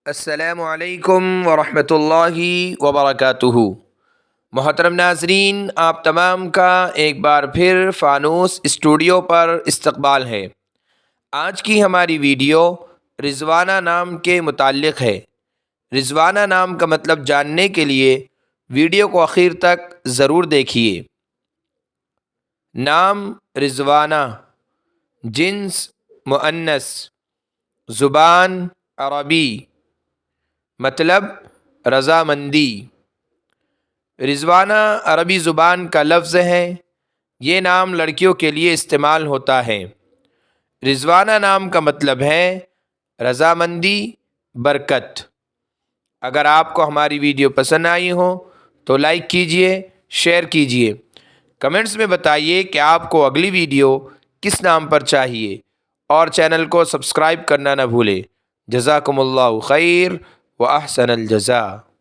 السلام علیکم ورحمۃ اللہ وبرکاتہ۔ محترم ناظرین، آپ تمام کا ایک بار پھر فانوس اسٹوڈیو پر استقبال ہے۔ آج کی ہماری ویڈیو رضوانہ نام کے متعلق ہے۔ رضوانہ نام کا مطلب جاننے کے لیے ویڈیو کو آخر تک ضرور دیکھیے۔ نام رضوانہ، جنس مؤنث، زبان عربی، مطلب رضامندی۔ رضوانہ عربی زبان کا لفظ ہے۔ یہ نام لڑکیوں کے لیے استعمال ہوتا ہے۔ رضوانہ نام کا مطلب ہے رضامندی، برکت۔ اگر آپ کو ہماری ویڈیو پسند آئی ہو تو لائک کیجئے، شیئر کیجئے، کمنٹس میں بتائیے کہ آپ کو اگلی ویڈیو کس نام پر چاہیے، اور چینل کو سبسکرائب کرنا نہ بھولیں۔ جزاکم اللہ خیر و احسن الجزاء۔